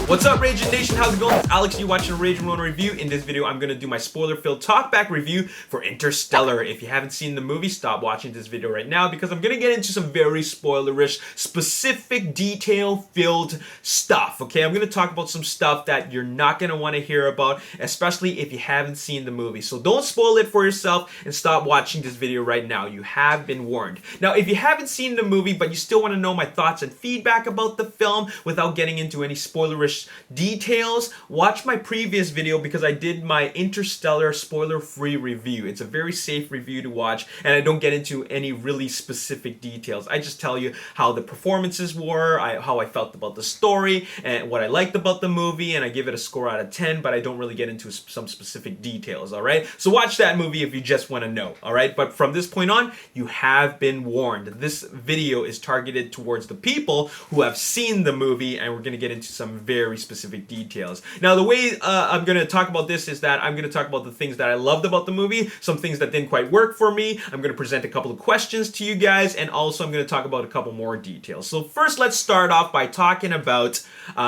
What's up, Ragin Nation? How's it going? It's Alex, you watching a Ragin Ronin review. In this video, I'm going to do my spoiler-filled talkback review for Interstellar. If you haven't seen the movie, stop watching this video right now because I'm going to get into some very spoilerish, specific, detail-filled stuff, okay? I'm going to talk about some stuff that you're not going to want to hear about, especially if you haven't seen the movie. So don't spoil it for yourself and stop watching this video right now. You have been warned. Now, if you haven't seen the movie, but you still want to know my thoughts and feedback about the film without getting into any spoilerish details, watch my previous video because I did my Interstellar spoiler-free review. It's a very safe review to watch, and I don't get into any really specific details. I just tell you how the performances were, how I felt about the story, and what I liked about the movie, and I give it a score out of 10, but I don't really get into some specific details, alright? So watch that movie if you just want to know, alright? But from this point on, you have been warned. This video is targeted towards the people who have seen the movie, and we're going to get into some very specific details. Now, the way I'm going to talk about this is that I'm going to talk about the things that I loved about the movie, some things that didn't quite work for me. I'm going to present a couple of questions to you guys, and also I'm going to talk about a couple more details. So first, let's start off by talking about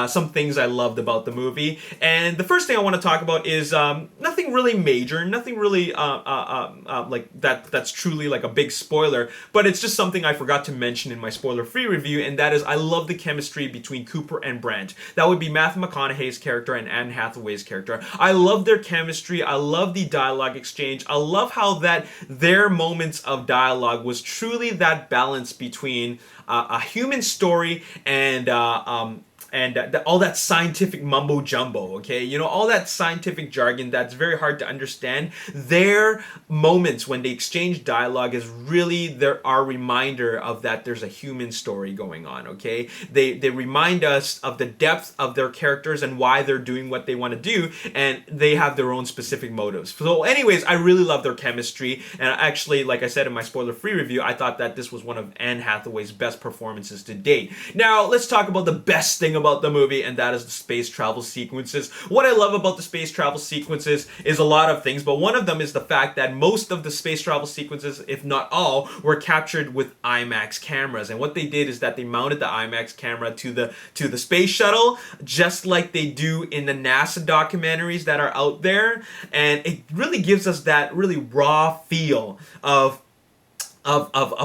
some things I loved about the movie. And the first thing I want to talk about is nothing really major, nothing really like that's truly like a big spoiler, but it's just something I forgot to mention in my spoiler-free review, and that is I love the chemistry between Cooper and Brent. That would be Matthew McConaughey's character and Anne Hathaway's character. I love their chemistry. I love the dialogue exchange. I love how that their moments of dialogue was truly that balance between a human story and all that scientific mumbo jumbo, okay? You know, all that scientific jargon that's very hard to understand. Their moments when they exchange dialogue is really our reminder of that there's a human story going on, okay? They remind us of the depth of their characters and why they're doing what they want to do, and they have their own specific motives. So anyways, I really love their chemistry, and actually, like I said in my spoiler-free review, I thought that this was one of Anne Hathaway's best performances to date. Now, let's talk about the best thing about the movie, and that is the space travel sequences. What I love about the space travel sequences is a lot of things, but one of them is the fact that most of the space travel sequences, if not all, were captured with IMAX cameras. And what they did is that they mounted the IMAX camera to the space shuttle, just like they do in the NASA documentaries that are out there, and it really gives us that really raw feel of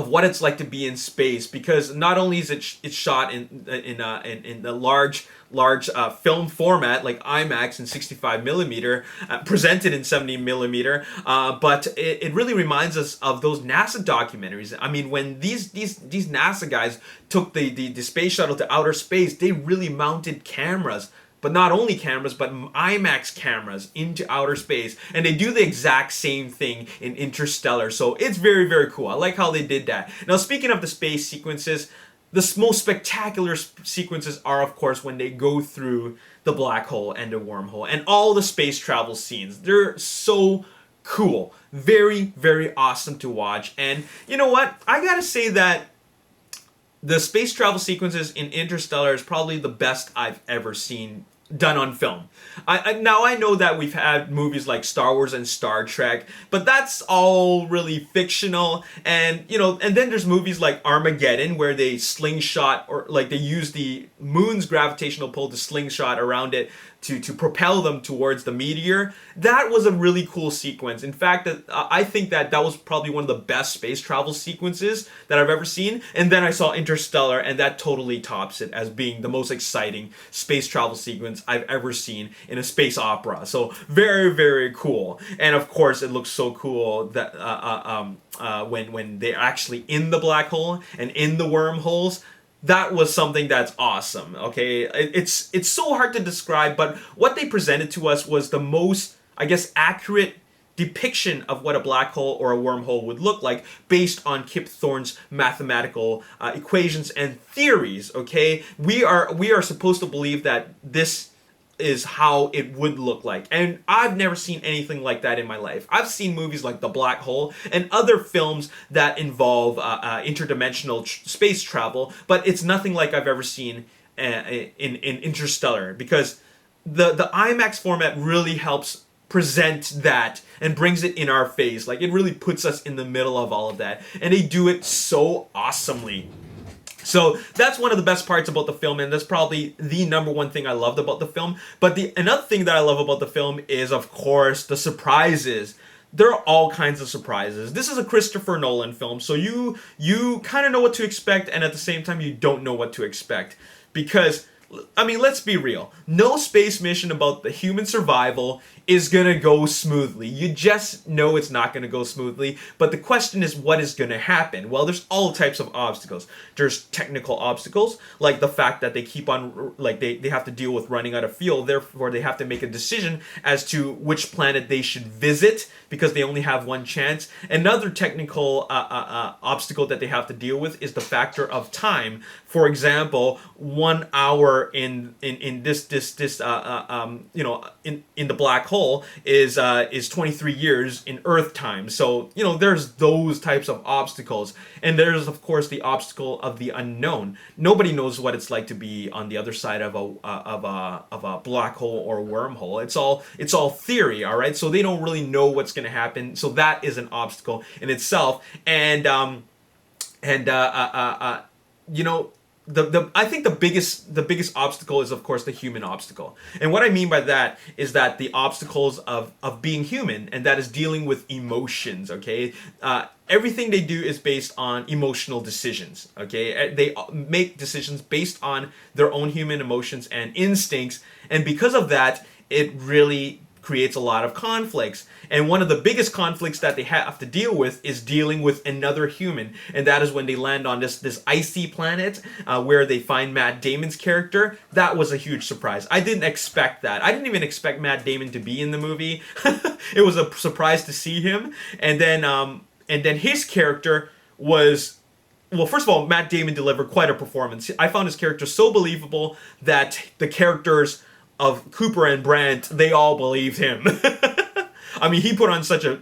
what it's like to be in space, because not only is it's shot in the large film format like IMAX and 65 millimeter, presented in 70 millimeter, but it really reminds us of those NASA documentaries. I mean, when these NASA guys took the space shuttle to outer space, they really mounted cameras. But not only cameras, but IMAX cameras into outer space. And they do the exact same thing in Interstellar. So it's very, very cool. I like how they did that. Now, speaking of the space sequences, the most spectacular sequences are, of course, when they go through the black hole and the wormhole. And all the space travel scenes. They're so cool. Very, very awesome to watch. And you know what? I gotta say that the space travel sequences in Interstellar is probably the best I've ever seen done on film. Now I know that we've had movies like Star Wars and Star Trek, but that's all really fictional. And you know, and then there's movies like Armageddon where they slingshot, or like they use the moon's gravitational pull to slingshot around it to propel them towards the meteor. That was a really cool sequence. In fact, I think that was probably one of the best space travel sequences that I've ever seen. And then I saw Interstellar, and that totally tops it as being the most exciting space travel sequence I've ever seen in a space opera. So very, very cool. And of course, it looks so cool that when they're actually in the black hole and in the wormholes. That was something that's awesome, okay? It's so hard to describe, but what they presented to us was the most, I guess, accurate depiction of what a black hole or a wormhole would look like based on Kip Thorne's mathematical equations and theories, okay? We are supposed to believe that this is how it would look like. And I've never seen anything like that in my life. I've seen movies like The Black Hole and other films that involve interdimensional space travel, but it's nothing like I've ever seen in Interstellar, because the IMAX format really helps present that and brings it in our face. Like, it really puts us in the middle of all of that, and they do it so awesomely. So that's one of the best parts about the film, and that's probably the number one thing I loved about the film. But another thing that I love about the film is, of course, the surprises. There are all kinds of surprises. This is a Christopher Nolan film, so you kind of know what to expect, and at the same time you don't know what to expect. Because, I mean, let's be real. No space mission about the human survival is gonna go smoothly. You just know it's not gonna go smoothly. But the question is, what is gonna happen? Well, there's all types of obstacles. There's technical obstacles, like the fact that they keep on, like they have to deal with running out of fuel. Therefore, they have to make a decision as to which planet they should visit because they only have one chance. Another technical obstacle that they have to deal with is the factor of time. For example, 1 hour in this you know, in the black hole is 23 years in Earth time. So, you know, there's those types of obstacles, and there's of course the obstacle of the unknown. Nobody knows what it's like to be on the other side of a black hole or wormhole. It's all theory, all right. So they don't really know what's going to happen. So that is an obstacle in itself, and you know, I think the biggest obstacle is of course the human obstacle. And what I mean by that is that the obstacles of being human, and that is dealing with emotions, okay? Everything they do is based on emotional decisions, okay? They make decisions based on their own human emotions and instincts, and because of that, it really creates a lot of conflicts. And one of the biggest conflicts that they have to deal with is dealing with another human, and that is when they land on this icy planet where they find Matt Damon's character. That was a huge surprise. I didn't expect that. I didn't even expect Matt Damon to be in the movie. It was a surprise to see him, and then his character was, well, first of all, Matt Damon delivered quite a performance. I found his character so believable that the characters of Cooper and Brandt, they all believed him. I mean, he put on such a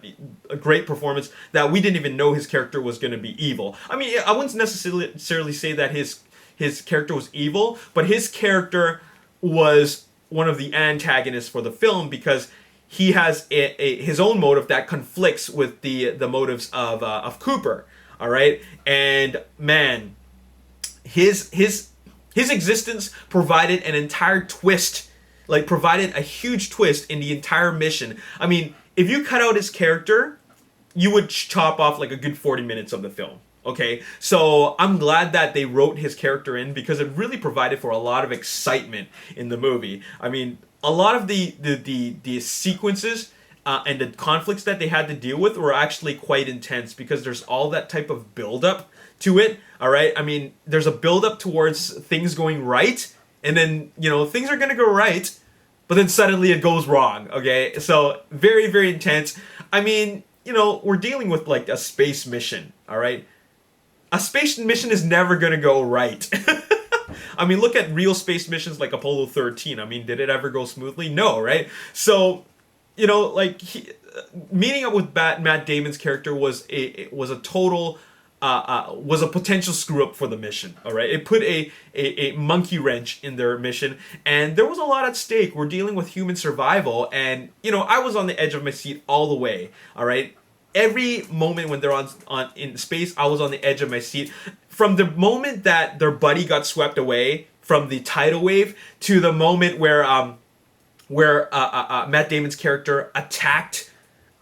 great performance that we didn't even know his character was going to be evil. I mean, I wouldn't necessarily say that his character was evil, but his character was one of the antagonists for the film because he has his own motive that conflicts with the motives of Cooper. All right, and man, his existence provided an entire twist. Like, provided a huge twist in the entire mission. I mean, if you cut out his character, you would chop off like a good 40 minutes of the film. Okay, so I'm glad that they wrote his character in because it really provided for a lot of excitement in the movie. I mean, a lot of the sequences and the conflicts that they had to deal with were actually quite intense because there's all that type of build-up to it. All right, I mean, there's a build-up towards things going right. And then, you know, things are going to go right, but then suddenly it goes wrong, okay? So, very, very intense. I mean, you know, we're dealing with, like, a space mission, all right? A space mission is never going to go right. I mean, look at real space missions like Apollo 13. I mean, did it ever go smoothly? No, right? So, you know, like, meeting up with Matt Damon's character was a total... was a potential screw up for the mission. All right, it put a monkey wrench in their mission, and there was a lot at stake. We're dealing with human survival, and you know, I was on the edge of my seat all the way. All right, every moment when they're on in space, I was on the edge of my seat. From the moment that their buddy got swept away from the tidal wave to the moment where Matt Damon's character attacked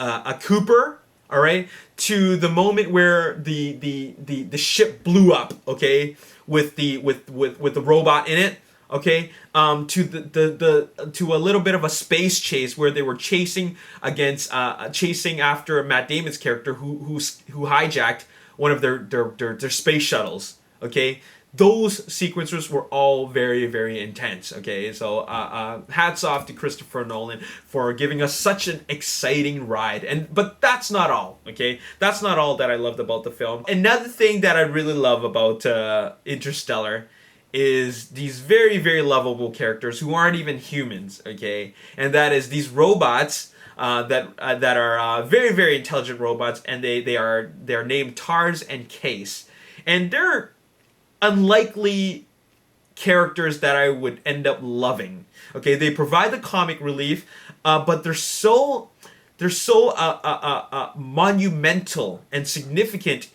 a Cooper. All right, to the moment where the ship blew up, okay, with the robot in it, okay, to to a little bit of a space chase where they were chasing after Matt Damon's character who hijacked one of their space shuttles, okay. Those sequences were all very, very intense, okay? So hats off to Christopher Nolan for giving us such an exciting ride. But that's not all, okay? That's not all that I loved about the film. Another thing that I really love about Interstellar is these very, very lovable characters who aren't even humans, okay? And that is these robots that are very, very intelligent robots, and they're named Tars and Case. And they're unlikely characters that I would end up loving. Okay, they provide the comic relief, but they're so monumental and significant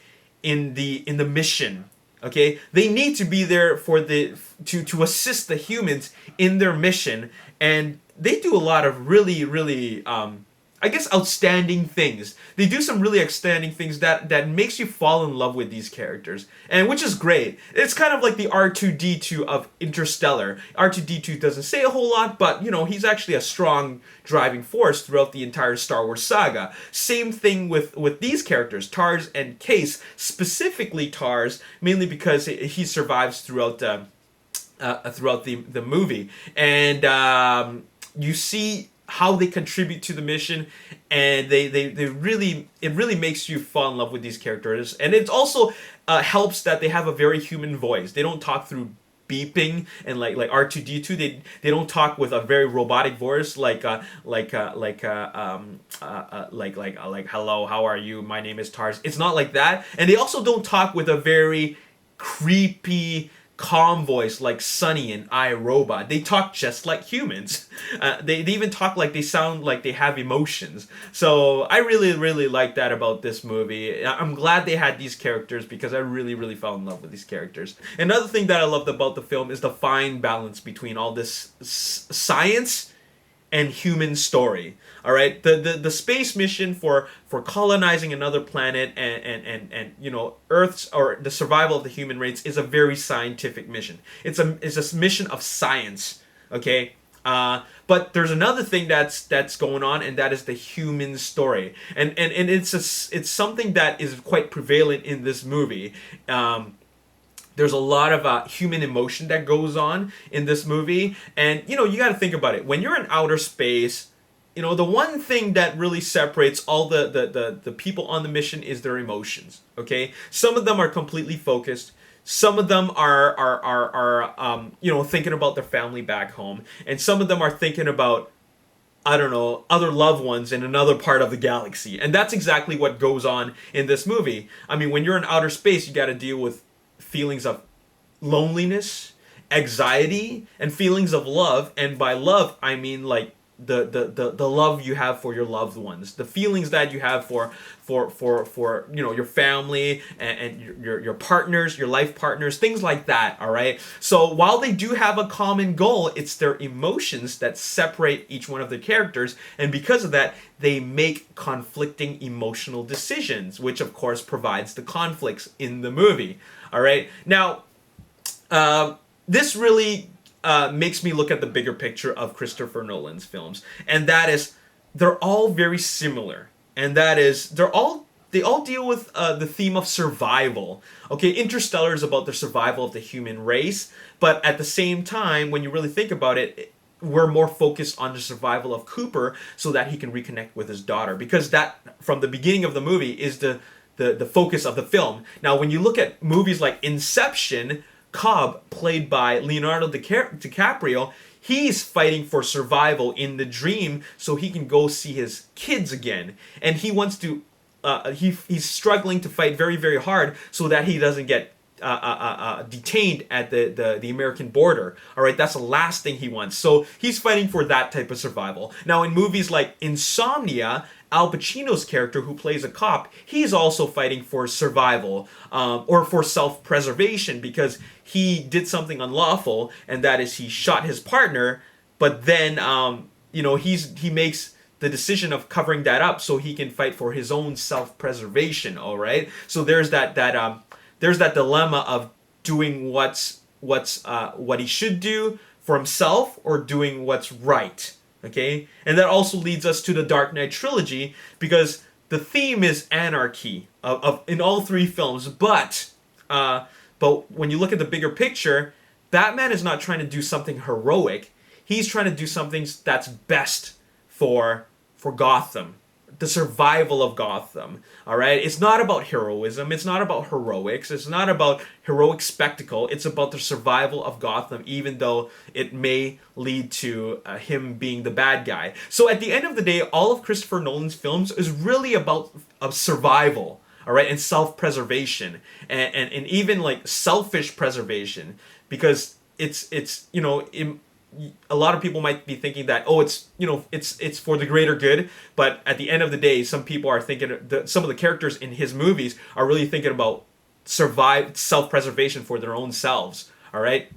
in the mission. Okay, they need to be there for to assist the humans in their mission, and they do a lot of really I guess outstanding things. They do some really outstanding things that makes you fall in love with these characters, and which is great. It's kind of like the R2D2 of Interstellar. R2D2 doesn't say a whole lot, but you know, he's actually a strong driving force throughout the entire Star Wars saga. Same thing with these characters, Tars and Case, specifically Tars, mainly because he survives throughout the movie, and you see how they contribute to the mission, and they really, it really makes you fall in love with these characters. And it also helps that they have a very human voice. They don't talk through beeping and like R2D2. They don't talk with a very robotic voice like hello, how are you, my name is Tars. It's not like that. And they also don't talk with a very creepy, calm voice like Sunny and iRobot. They talk just like humans. They even talk like they sound like they have emotions. So I really like that about this movie. I'm glad they had these characters because I really fell in love with these characters. Another thing that I loved about the film is the fine balance between all this science and human story. All right, the space mission for colonizing another planet and you know, Earth's, or the survival of the human race, is a very scientific mission. It's a mission of science. Okay, but there's another thing that's going on, and that is the human story, and it's something that is quite prevalent in this movie. There's a lot of human emotion that goes on in this movie, and you know, you got to think about it. When you're in outer space, you know, the one thing that really separates all the people on the mission is their emotions. Okay, some of them are completely focused. Some of them are you know, thinking about their family back home, and some of them are thinking about, I don't know, other loved ones in another part of the galaxy. And that's exactly what goes on in this movie. I mean, when you're in outer space, you got to deal with feelings of loneliness, anxiety, and feelings of love. And by love, I mean like the love you have for your loved ones, the feelings that you have for you know, your family and your partners, your life partners, things like that. All right, so while they do have a common goal, it's their emotions that separate each one of the characters, and because of that, they make conflicting emotional decisions, which of course provides the conflicts in the movie. All right, now this really makes me look at the bigger picture of Christopher Nolan's films, and that is, they're all very similar, and that is, they all deal with the theme of survival. Okay, Interstellar is about the survival of the human race, but at the same time, when you really think about it, we're more focused on the survival of Cooper so that he can reconnect with his daughter, because that, from the beginning of the movie, is the focus of the film. Now, when you look at movies like Inception, Cobb, played by Leonardo DiCaprio, he's fighting for survival in the dream so he can go see his kids again. And he wants to, he's struggling to fight very hard so that he doesn't get detained at the American border. All right, that's the last thing he wants. So he's fighting for that type of survival. Now, in movies like Insomnia, Al Pacino's character, who plays a cop, he's also fighting for survival, or for self-preservation, because he did something unlawful, and that is he shot his partner. But then, you know, he makes the decision of covering that up so he can fight for his own self-preservation. All right, so there's that dilemma of doing what he should do for himself, or doing what's right. Okay, and that also leads us to the Dark Knight trilogy, because the theme is anarchy of in all three films. But when you look at the bigger picture, Batman is not trying to do something heroic. He's trying to do something that's best for Gotham, the survival of Gotham. All right, it's not about heroism, it's not about heroics, it's not about heroic spectacle. It's about the survival of Gotham, even though it may lead to him being the bad guy. So at the end of the day, all of Christopher Nolan's films is really about survival. All right, and self-preservation, and even like selfish preservation, because it's you know, a lot of people might be thinking that, oh, it's, you know, it's for the greater good, but at the end of the day, some people are thinking, some of the characters in his movies are really thinking about self-preservation for their own selves. All right,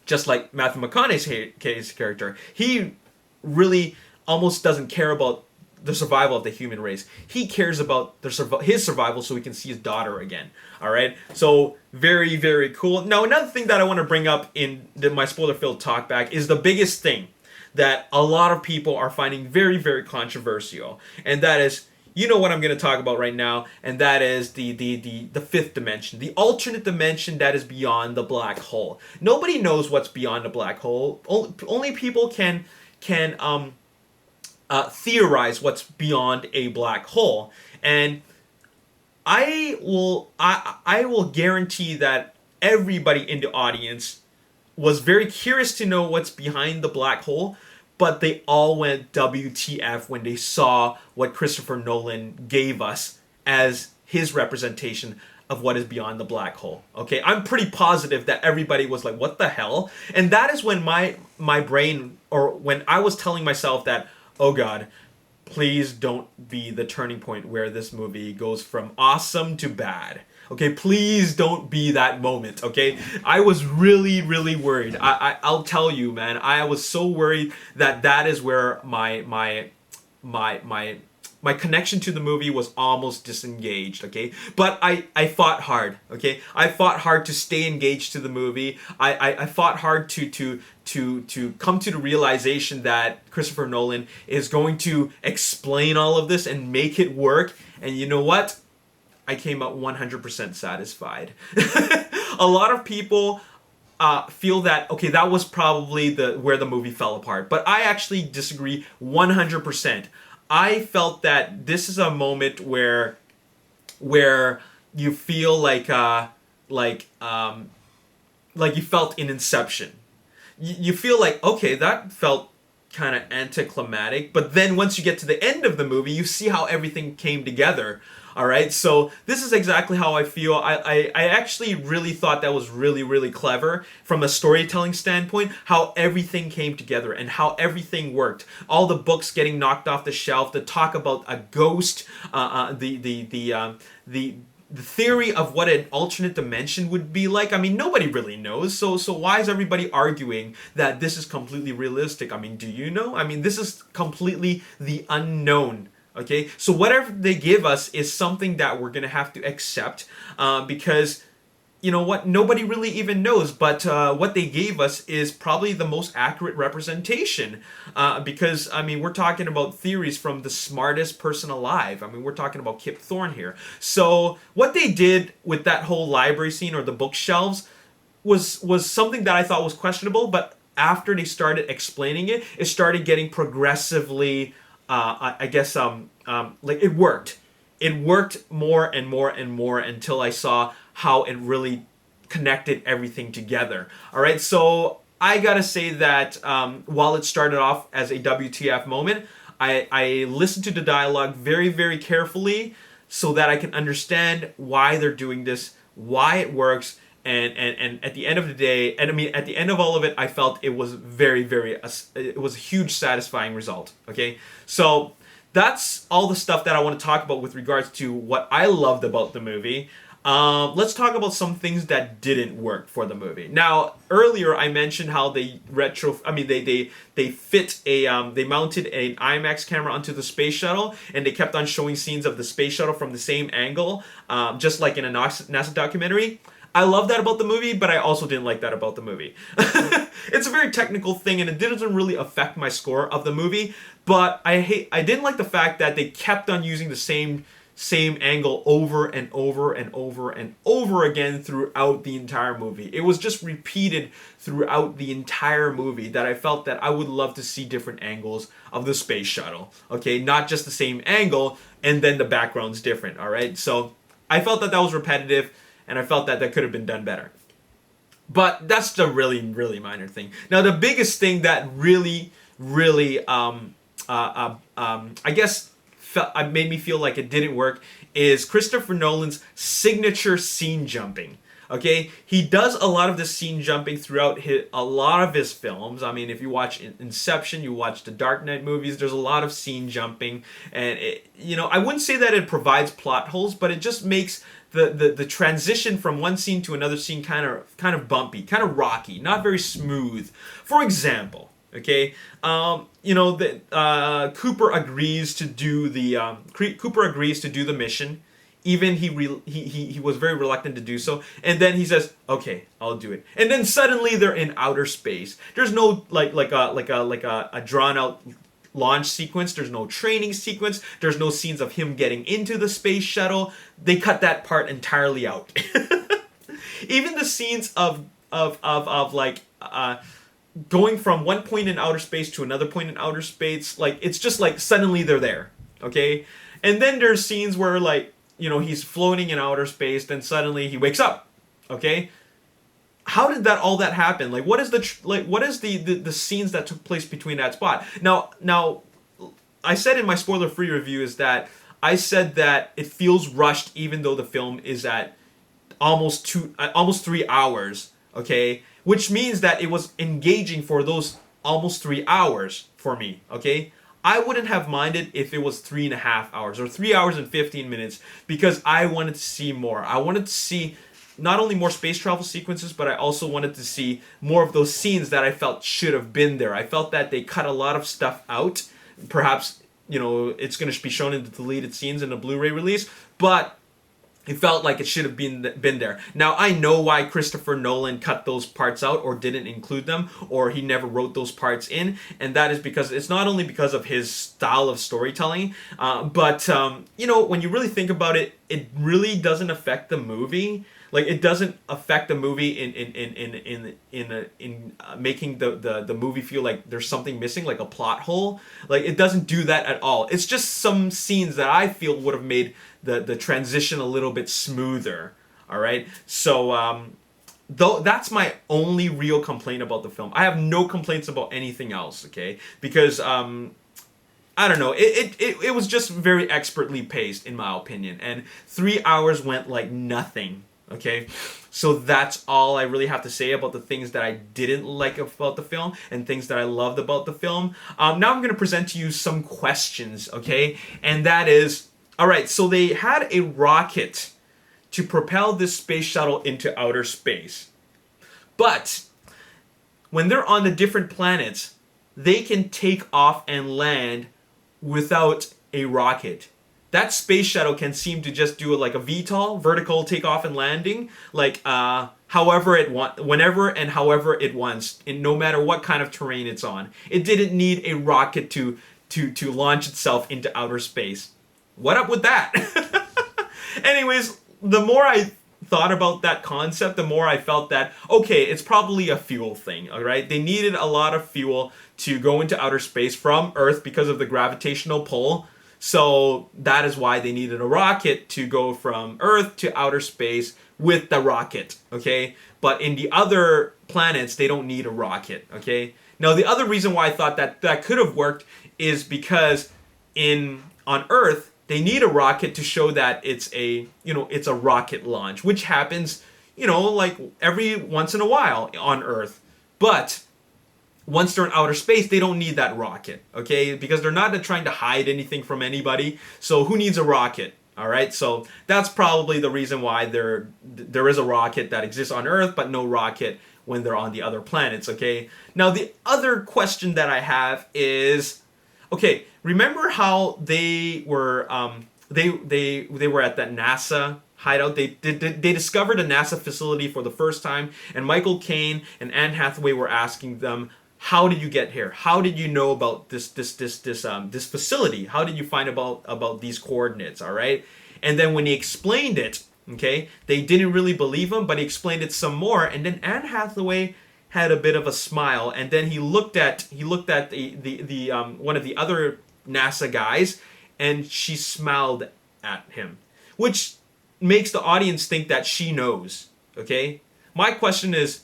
just like Matthew McConaughey's character, he really almost doesn't care about the survival of the human race. He cares about his survival so he can see his daughter again. All right, so very, very cool. Now, another thing that I want to bring up in my spoiler-filled talkback is the biggest thing that a lot of people are finding very, very controversial, and that is, you know what I'm going to talk about right now, and that is the fifth dimension, the alternate dimension that is beyond the black hole. Nobody knows what's beyond the black hole. Only people can theorize what's beyond a black hole, and I will guarantee that everybody in the audience was very curious to know what's behind the black hole, but they all went WTF when they saw what Christopher Nolan gave us as his representation of what is beyond the black hole. Okay, I'm pretty positive that everybody was like, what the hell? And that is when my brain, or when I was telling myself that, oh God, please don't be the turning point where this movie goes from awesome to bad. Okay, please don't be that moment, okay? I was really, really worried. I'll tell you, man, I was so worried that is where my connection to the movie was almost disengaged, okay? But I fought hard, okay? I fought hard to stay engaged to the movie. I fought hard to come to the realization that Christopher Nolan is going to explain all of this and make it work. And you know what? I came out 100% satisfied. A lot of people feel that, okay, that was probably where the movie fell apart. But I actually disagree 100%. I felt that this is a moment where you feel like you felt in Inception. You feel like, okay, that felt kind of anticlimactic, but then once you get to the end of the movie, you see how everything came together. All right, so this is exactly how I feel. I actually really thought that was really, really clever from a storytelling standpoint, how everything came together and how everything worked. All the books getting knocked off the shelf, the talk about a ghost, the theory of what an alternate dimension would be like. I mean, nobody really knows. So why is everybody arguing that this is completely realistic? I mean, do you know? I mean, this is completely the unknown. Okay, so whatever they give us is something that we're gonna have to accept because, you know what, nobody really even knows, but what they gave us is probably the most accurate representation because, I mean, we're talking about theories from the smartest person alive. I mean, we're talking about Kip Thorne here. So what they did with that whole library scene or the bookshelves was something that I thought was questionable, but after they started explaining it, it started getting progressively I guess like it worked. It worked more and more and more until I saw how it really connected everything together. All right, so I gotta say that while it started off as a WTF moment, I listened to the dialogue very, very carefully so that I can understand why they're doing this, why it works, and at the end of the day, and I mean at the end of all of it, I felt it was very, very, it was a huge satisfying result. Okay, so that's all the stuff that I want to talk about with regards to what I loved about the movie. Let's talk about some things that didn't work for the movie. Now, earlier I mentioned how they fit a they mounted an IMAX camera onto the space shuttle, and they kept on showing scenes of the space shuttle from the same angle, just like in a NASA documentary. I love that about the movie, but I also didn't like that about the movie. It's a very technical thing, and it doesn't really affect my score of the movie, but I didn't like the fact that they kept on using the same angle over and over and over and over again throughout the entire movie. It was just repeated throughout the entire movie that I felt that I would love to see different angles of the space shuttle. Okay, not just the same angle, and then the background's different, all right? So I felt that was repetitive, and I felt that could have been done better. But that's the really, really minor thing. Now, the biggest thing that really, really, I guess, made me feel like it didn't work is Christopher Nolan's signature scene jumping. Okay, he does a lot of this scene jumping throughout a lot of his films. I mean, if you watch Inception, you watch the Dark Knight movies, there's a lot of scene jumping, and I wouldn't say that it provides plot holes, but it just makes the transition from one scene to another scene kind of bumpy, kind of rocky, not very smooth. For example, okay, Cooper agrees to do the mission. Even he was very reluctant to do so, and then he says, "Okay, I'll do it." And then suddenly they're in outer space. There's no like a drawn out launch sequence. There's no training sequence. There's no scenes of him getting into the space shuttle. They cut that part entirely out. Even the scenes of going from one point in outer space to another point in outer space, like it's just like suddenly they're there, okay? And then there's scenes where he's floating in outer space, then suddenly he wakes up, okay? How did all that happen? Like, what is the scenes that took place between that spot? Now, I said in my spoiler-free review is that I said that it feels rushed, even though the film is at almost 3 hours, okay? Which means that it was engaging for those almost 3 hours for me, okay? I wouldn't have minded if it was 3.5 hours or 3 hours and 15 minutes because I wanted to see more. I wanted to see not only more space travel sequences, but I also wanted to see more of those scenes that I felt should have been there. I felt that they cut a lot of stuff out. Perhaps, it's going to be shown in the deleted scenes in the Blu-ray release, but it felt like it should have been there. Now, I know why Christopher Nolan cut those parts out or didn't include them, or he never wrote those parts in, and that is because it's not only because of his style of storytelling, but when you really think about it, it really doesn't affect the movie. Like, it doesn't affect the movie in making the movie feel like there's something missing, like a plot hole. Like, it doesn't do that at all. It's just some scenes that I feel would have made the transition a little bit smoother. All right, so though that's my only real complaint about the film. I have no complaints about anything else. Okay, because I don't know. It was just very expertly paced, in my opinion, and 3 hours went like nothing. Okay, so that's all I really have to say about the things that I didn't like about the film and things that I loved about the film. Now I'm going to present to you some questions, okay? And that is, all right, so they had a rocket to propel this space shuttle into outer space. But when they're on the different planets, they can take off and land without a rocket. That space shuttle can seem to just do it like a VTOL, vertical takeoff and landing, like however it wants, whenever and however it wants, and no matter what kind of terrain it's on. It didn't need a rocket to launch itself into outer space. What up with that? Anyways, the more I thought about that concept, the more I felt that, okay, it's probably a fuel thing, all right? They needed a lot of fuel to go into outer space from Earth because of the gravitational pull. So that is why they needed a rocket to go from Earth to outer space with the rocket, okay? But in the other planets, they don't need a rocket, okay? Now, the other reason why I thought that could have worked is because on Earth, they need a rocket to show that it's a rocket launch, which happens, like every once in a while on Earth. But once they're in outer space, they don't need that rocket, okay? Because they're not trying to hide anything from anybody. So who needs a rocket? All right, so that's probably the reason why there is a rocket that exists on Earth, but no rocket when they're on the other planets, okay? Now, the other question that I have is, okay, remember how they were they were at that NASA hideout? They discovered a NASA facility for the first time, and Michael Caine and Anne Hathaway were asking them, how did you get here? How did you know about this facility? How did you find about these coordinates? All right, and then when he explained it, okay, they didn't really believe him, but he explained it some more, and then Anne Hathaway had a bit of a smile, and then he looked at the one of the other NASA guys, and she smiled at him, which makes the audience think that she knows. Okay, my question is,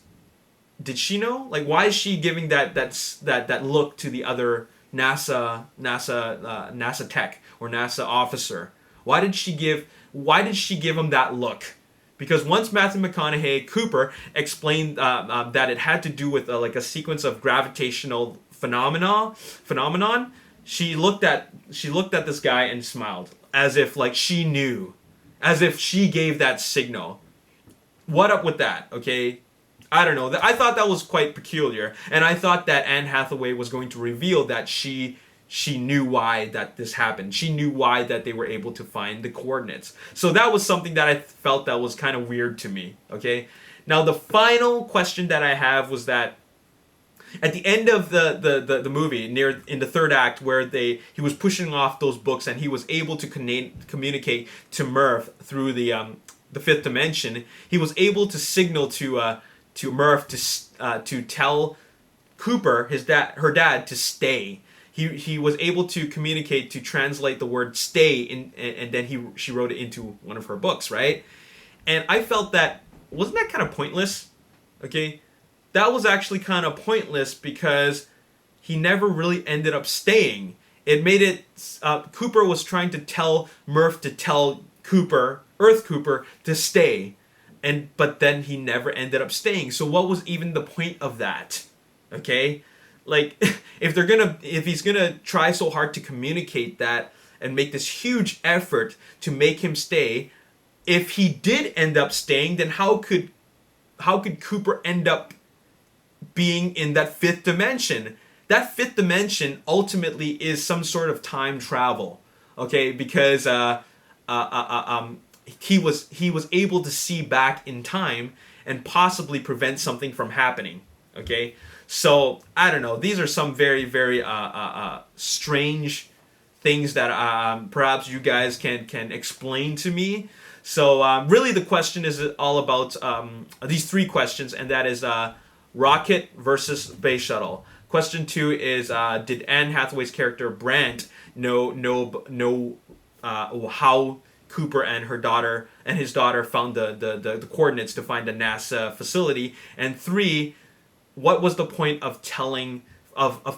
did she know? Like, why is she giving that look to the other NASA tech or NASA officer? Why did she give him that look? Because once Matthew McConaughey Cooper explained that it had to do with like a sequence of gravitational phenomenon, she looked at this guy and smiled as if like she knew, as if she gave that signal. What up with that, okay? I don't know. I thought that was quite peculiar, and I thought that Anne Hathaway was going to reveal that she knew why that this happened. She knew why that they were able to find the coordinates. So that was something that I felt that was kind of weird to me, okay? Now the final question that I have was that at the end of the movie, near in the third act, where he was pushing off those books and he was able to communicate to Murph through the fifth dimension, he was able to signal to Murph to tell Cooper, her dad, to stay. He was able to communicate, to translate the word stay and then she wrote it into one of her books, right? And I felt that, wasn't that kind of pointless? Okay, that was actually kind of pointless because he never really ended up staying. It made it, Cooper was trying to tell Murph to tell Cooper, Earth Cooper, to stay. But then he never ended up staying. So what was even the point of that? Okay? Like, if he's gonna try so hard to communicate that and make this huge effort to make him stay, if he did end up staying, then how could Cooper end up being in that fifth dimension? That fifth dimension ultimately is some sort of time travel, okay? Because he was able to see back in time and possibly prevent something from happening, okay? So I don't know. These are some very, very strange things that perhaps you guys can explain to me. So really, the question is all about these three questions, and that is rocket versus space shuttle. Question 2 is did Anne Hathaway's character Brandt know how Cooper and his daughter found the coordinates to find the NASA facility? And 3, what was the point of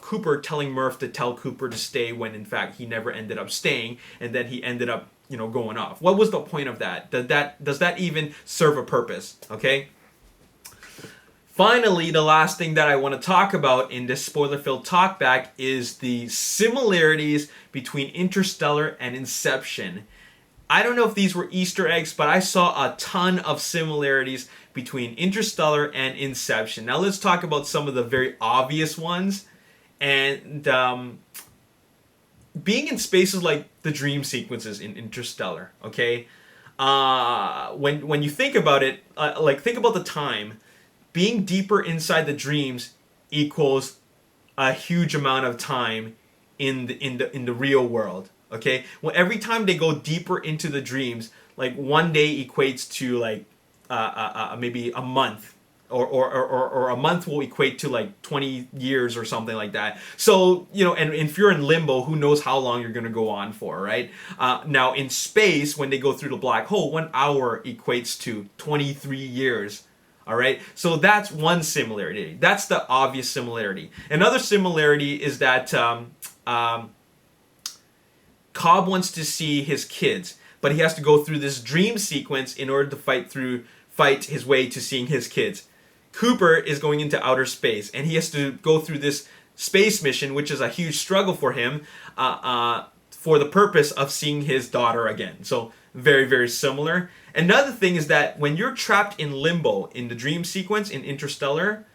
Cooper telling Murph to tell Cooper to stay when in fact he never ended up staying, and then he ended up going off? What was the point of that? Does that even serve a purpose? Okay. Finally, the last thing that I want to talk about in this spoiler-filled talkback is the similarities between Interstellar and Inception. I don't know if these were Easter eggs, but I saw a ton of similarities between Interstellar and Inception. Now let's talk about some of the very obvious ones. And being in spaces like the dream sequences in Interstellar, okay? When you think about it, think about the time. Being deeper inside the dreams equals a huge amount of time in the real world. Okay, well, every time they go deeper into the dreams, like one day equates to like maybe a month, or a month will equate to like 20 years or something like that. So and if you're in limbo, who knows how long you're gonna go on for, right? Now in space, when they go through the black hole, 1 hour equates to 23 years. All right, so that's one similarity. That's the obvious similarity. Another similarity is that Cobb wants to see his kids, but he has to go through this dream sequence in order to fight his way to seeing his kids. Cooper is going into outer space, and he has to go through this space mission, which is a huge struggle for him, for the purpose of seeing his daughter again. So very, very similar. Another thing is that when you're trapped in limbo in the dream sequence in Interstellar,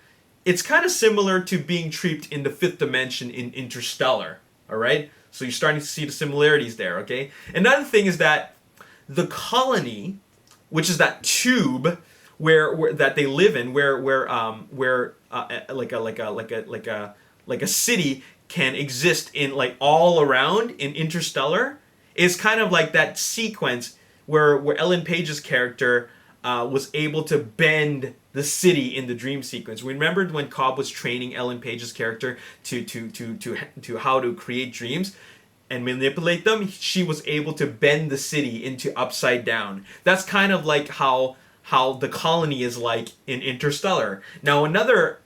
it's kind of similar to being trapped in the fifth dimension in Interstellar. All right? So you're starting to see the similarities there, okay? Another thing is that the colony, which is that tube where that they live in, where like a city can exist in like all around in Interstellar, is kind of like that sequence where Ellen Page's character was able to bend the city in the dream sequence. We remembered when Cobb was training Ellen Page's character to how to create dreams and manipulate them. She was able to bend the city into upside down. That's kind of like how the colony is like in Interstellar. Now another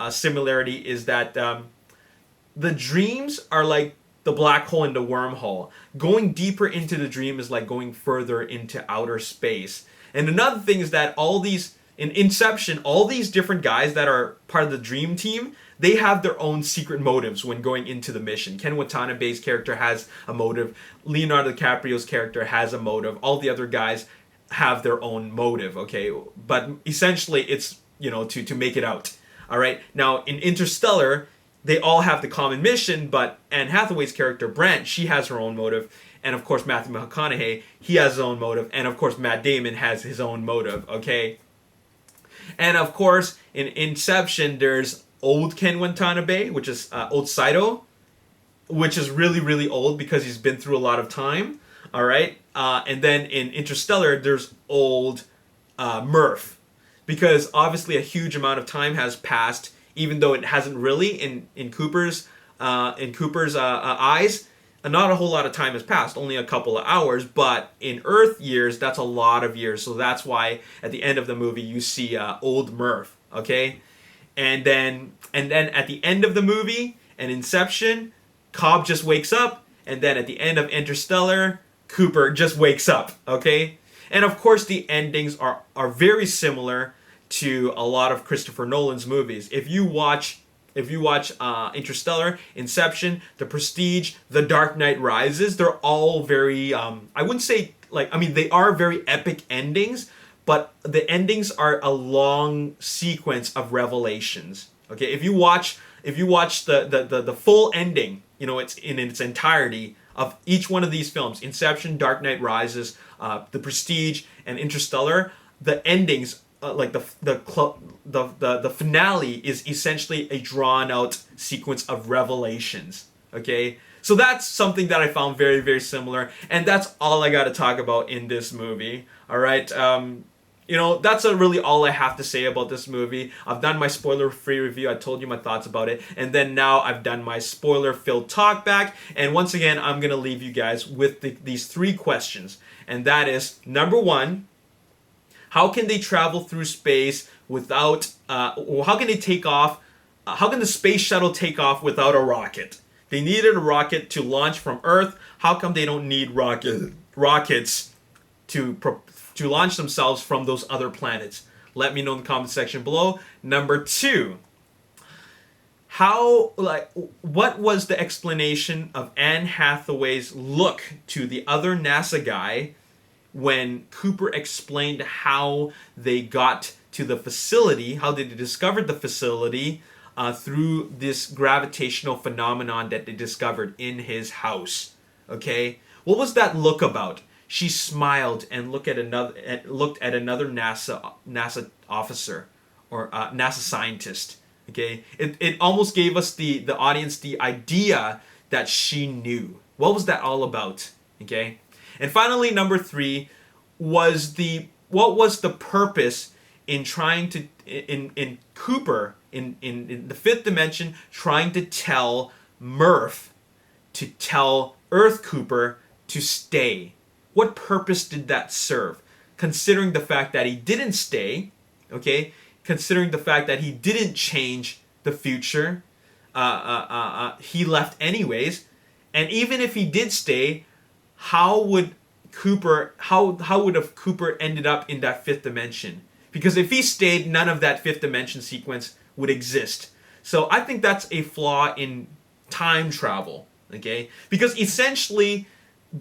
similarity is that the dreams are like the black hole and the wormhole. Going deeper into the dream is like going further into outer space. And another thing is that in Inception, all these different guys that are part of the dream team, they have their own secret motives when going into the mission. Ken Watanabe's character has a motive. Leonardo DiCaprio's character has a motive. All the other guys have their own motive, okay? But essentially, it's, you know, to make it out. All right? Now, in Interstellar, they all have the common mission, but Anne Hathaway's character, Brant, she has her own motive. And of course, Matthew McConaughey, he has his own motive. And of course, Matt Damon has his own motive, okay? And of course, in Inception, there's old Ken Watanabe, which is old Saito, which is really, really old because he's been through a lot of time, all right? And then in Interstellar, there's old Murph, because obviously a huge amount of time has passed, even though it hasn't really in Cooper's eyes. Not a whole lot of time has passed, only a couple of hours, but in Earth years, that's a lot of years. So that's why at the end of the movie you see old Murph, okay? And then at the end of the movie, in Inception, Cobb just wakes up, and then at the end of Interstellar, Cooper just wakes up, okay? And of course, the endings are very similar to a lot of Christopher Nolan's movies. If you watch Interstellar, Inception, The Prestige, The Dark Knight Rises, they're all very, I wouldn't say, like, I mean, they are very epic endings, but the endings are a long sequence of revelations. Okay, if you watch the full ending, you know, it's in its entirety of each one of these films, Inception, Dark Knight Rises, The Prestige, and Interstellar, the endings, like the finale is essentially a drawn out sequence of revelations. Okay, so that's something that I found very, very similar, and that's all I got to talk about in this movie. All right, you know, that's really all I have to say about this movie. I've done my spoiler-free review. I told you my thoughts about it, and then now I've done my spoiler-filled talkback. And once again, I'm gonna leave you guys with these 3 questions, and that is, number 1. How can they travel through space without, or how can they take off, how can the space shuttle take off without a rocket? They needed a rocket to launch from Earth. How come they don't need rockets to launch themselves from those other planets? Let me know in the comment section below. Number 2, what was the explanation of Anne Hathaway's look to the other NASA guy when Cooper explained how they got to the facility, how they discovered the facility through this gravitational phenomenon that they discovered in his house? Okay, what was that look about? She smiled and looked at another NASA officer or NASA scientist. Okay, it almost gave us the audience the idea that she knew. What was that all about? Okay. And finally, number 3 was what was the purpose in trying to in Cooper in the 5th dimension trying to tell Murph to tell Earth Cooper to stay? What purpose did that serve? Considering the fact that he didn't stay, okay? Considering the fact that he didn't change the future, he left anyways. And even if he did stay, how would Cooper have Cooper ended up in that 5th dimension? Because if he stayed, none of that 5th dimension sequence would exist. So I think that's a flaw in time travel, okay? Because essentially,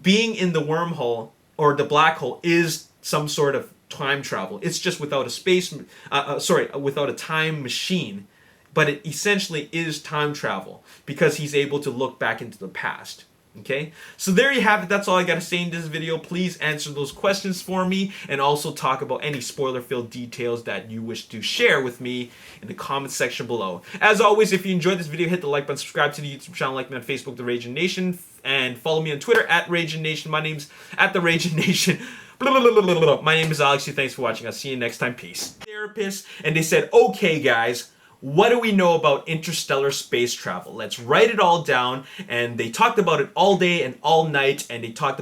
being in the wormhole or the black hole is some sort of time travel. It's just without without a time machine. But it essentially is time travel because he's able to look back into the past. Okay, so there you have it. That's all I got to say in this video. Please answer those questions for me and also talk about any spoiler-filled details that you wish to share with me in the comment section below. As always, if you enjoyed this video, hit the like button, subscribe to the YouTube channel, like me on Facebook, The Ragin Nation, and follow me on Twitter at Ragin Nation. My name's at The Ragin Nation. My name is Alex. Thanks for watching. I'll see you next time. Peace. Therapist, and they said, okay, guys, what do we know about interstellar space travel? Let's write it all down. And they talked about it all day and all night, and they talked